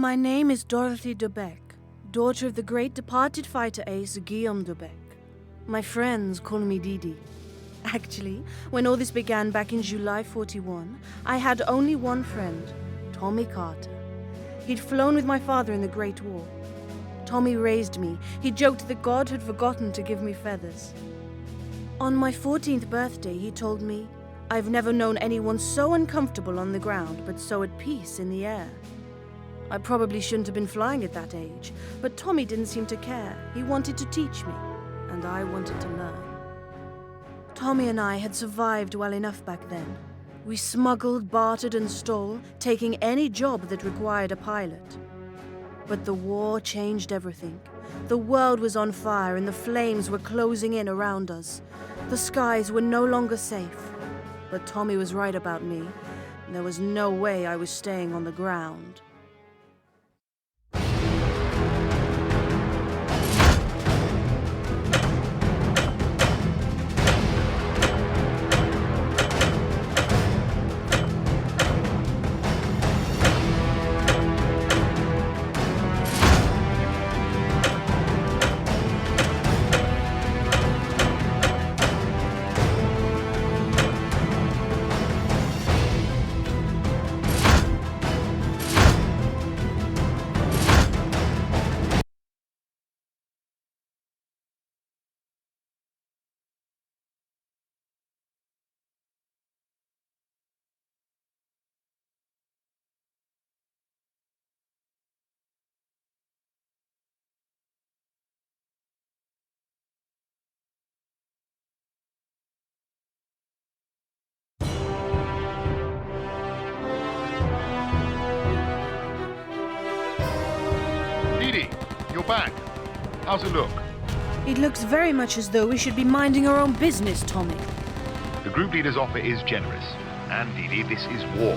My name is Dorothy de Beck, daughter of the great departed fighter ace Guillaume de Beck. My friends call me Didi. Actually, when all this began back in July 41, I had only one friend, Tommy Carter. He'd flown with my father in the Great War. Tommy raised me. He joked that God had forgotten to give me feathers. On my 14th birthday, he told me, "I've never known anyone so uncomfortable on the ground, but so at peace in the air." I probably shouldn't have been flying at that age, but Tommy didn't seem to care. He wanted to teach me, and I wanted to learn. Tommy and I had survived well enough back then. We smuggled, bartered, and stole, taking any job that required a pilot. But the war changed everything. The world was on fire and the flames were closing in around us. The skies were no longer safe. But Tommy was right about me. There was no way I was staying on the ground. Didi, you're back. How's it look? It looks very much as though we should be minding our own business, Tommy. The group leader's offer is generous. And Didi, this is war.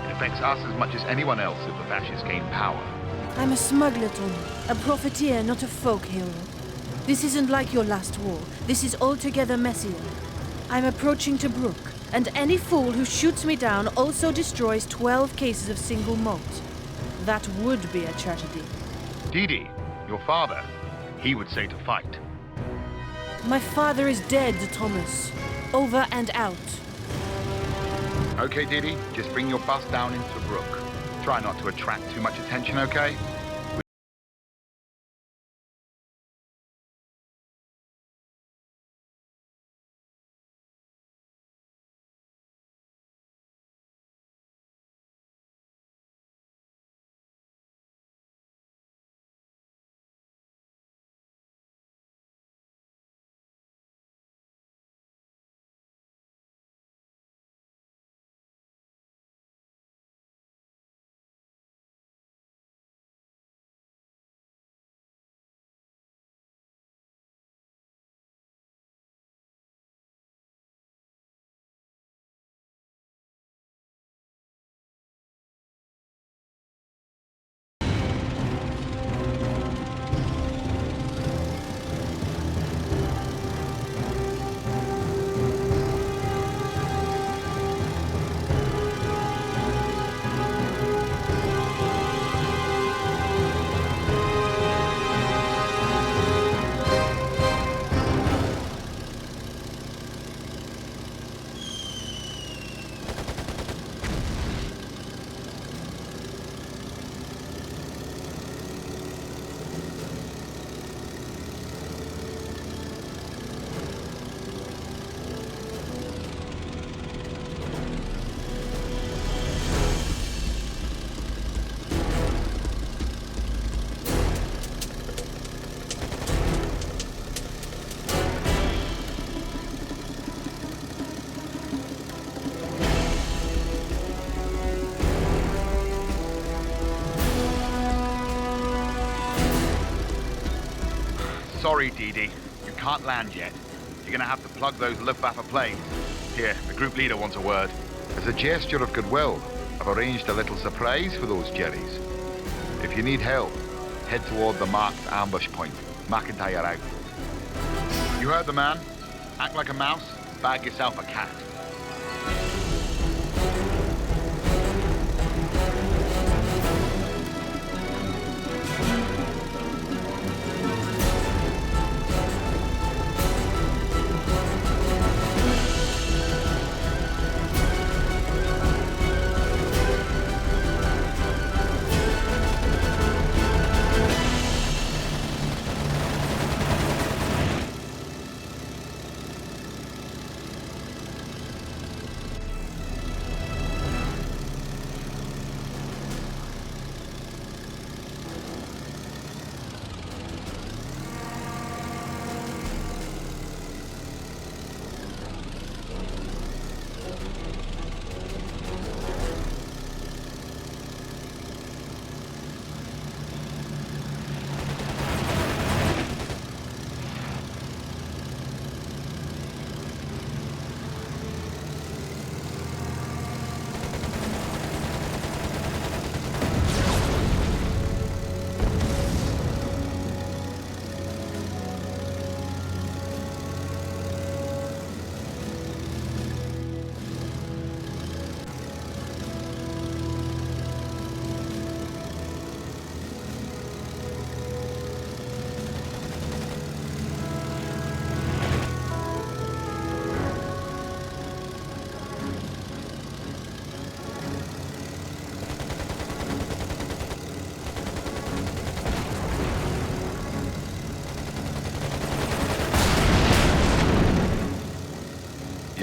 It affects us as much as anyone else if the fascists gain power. I'm a smuggler, Tommy. A profiteer, not a folk hero. This isn't like your last war. This is altogether messier. I'm approaching Tobruk, and any fool who shoots me down also destroys 12 cases of single malt. That would be a tragedy. Didi, your father, he would say to fight. My father is dead, Thomas. Over and out. Okay, Didi, just bring your bus down into Brook. Try not to attract too much attention, okay? Sorry, Didi. You can't land yet. You're gonna have to plug those Luftwaffe planes. Here, the group leader wants a word. As a gesture of goodwill, I've arranged a little surprise for those Jerrys. If you need help, head toward the marked ambush point. McIntyre out. You heard the man. Act like a mouse, bag yourself a cat.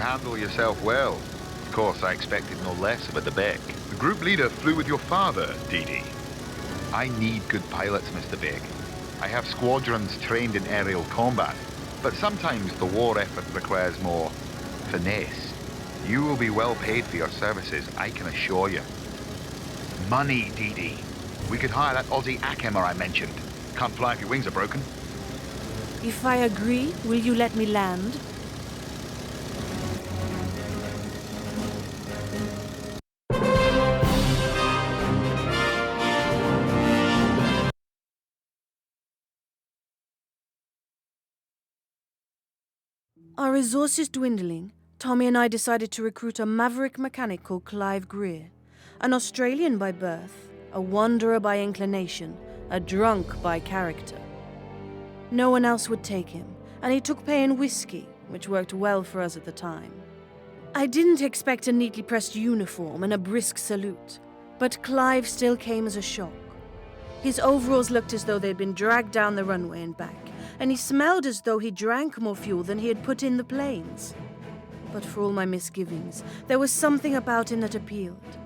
handle yourself well. Of course, I expected no less of a Debek. The group leader flew with your father, Didi. I need good pilots, Mr. Big. I have squadrons trained in aerial combat, but sometimes the war effort requires more finesse. You will be well paid for your services, I can assure you. Money, Didi. We could hire that Aussie Akemmer I mentioned. Can't fly if your wings are broken. If I agree, will you let me land? Our resources dwindling, Tommy and I decided to recruit a maverick mechanic called Clive Greer, an Australian by birth, a wanderer by inclination, a drunk by character. No one else would take him, and he took pay in whiskey, which worked well for us at the time. I didn't expect a neatly pressed uniform and a brisk salute, but Clive still came as a shock. His overalls looked as though they'd been dragged down the runway and back, and he smelled as though he drank more fuel than he had put in the planes. But for all my misgivings, there was something about him that appealed.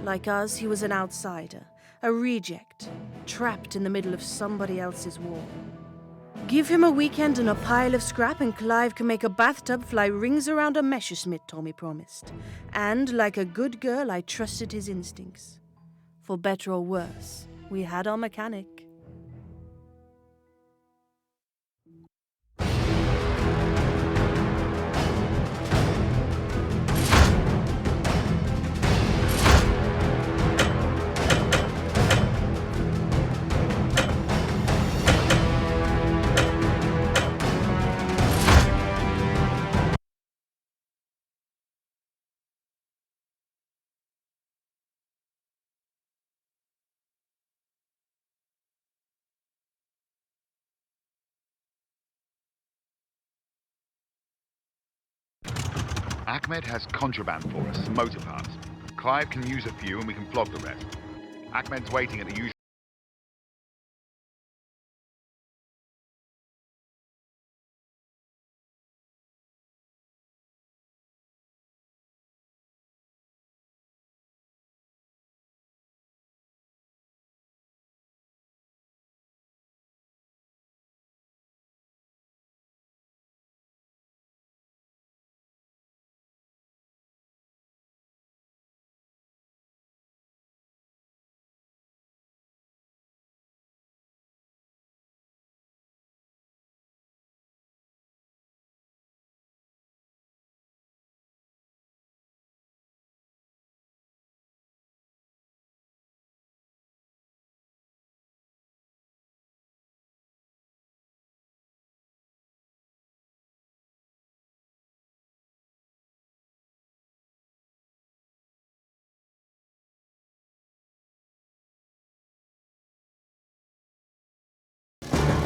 Like us, he was an outsider, a reject, trapped in the middle of somebody else's war. Give him a weekend and a pile of scrap and Clive can make a bathtub fly rings around a Messerschmitt, Tommy promised. And like a good girl, I trusted his instincts. For better or worse, we had our mechanic. Ahmed has contraband for us, some motor parts. Clive can use a few and we can flog the rest. Ahmed's waiting at the usual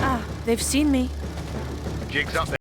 Ah, they've seen me. jig's up there.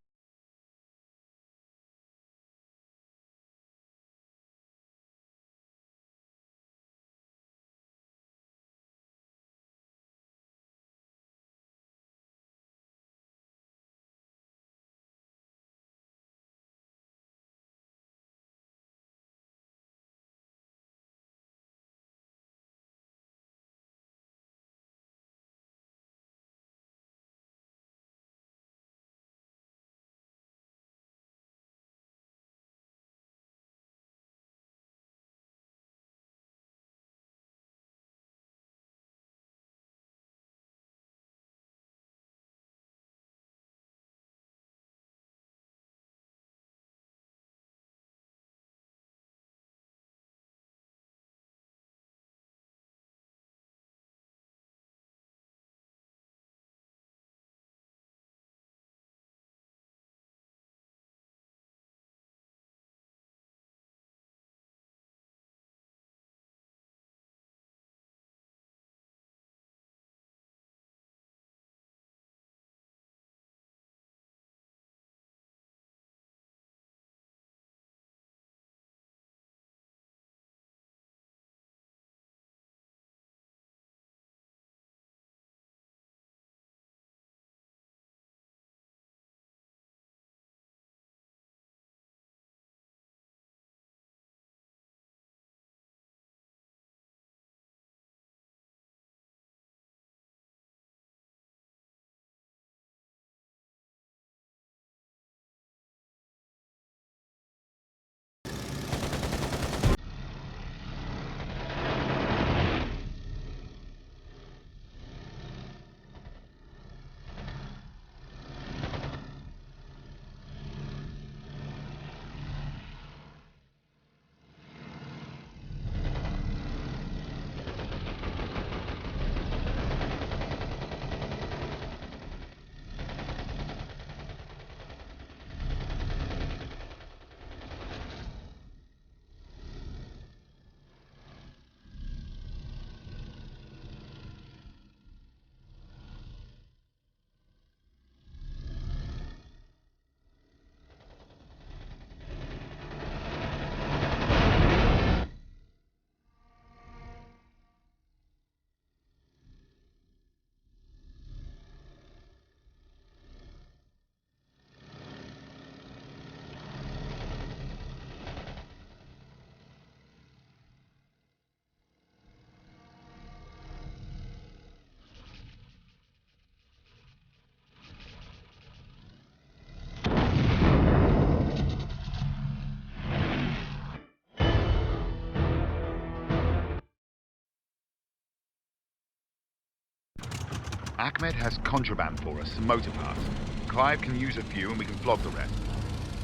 Ahmed has contraband for us, some motor parts. Clive can use a few and we can flog the rest.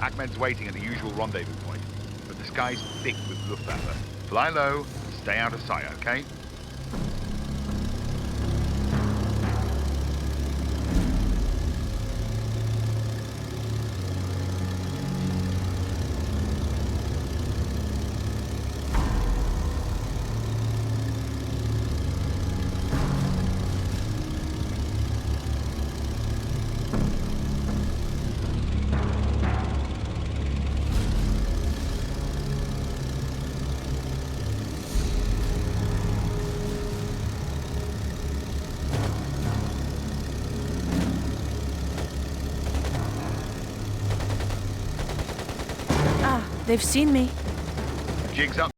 Ahmed's waiting at the usual rendezvous point, but the sky's thick with Luftwaffe. Fly low, stay out of sight, okay? They've seen me. Jig's up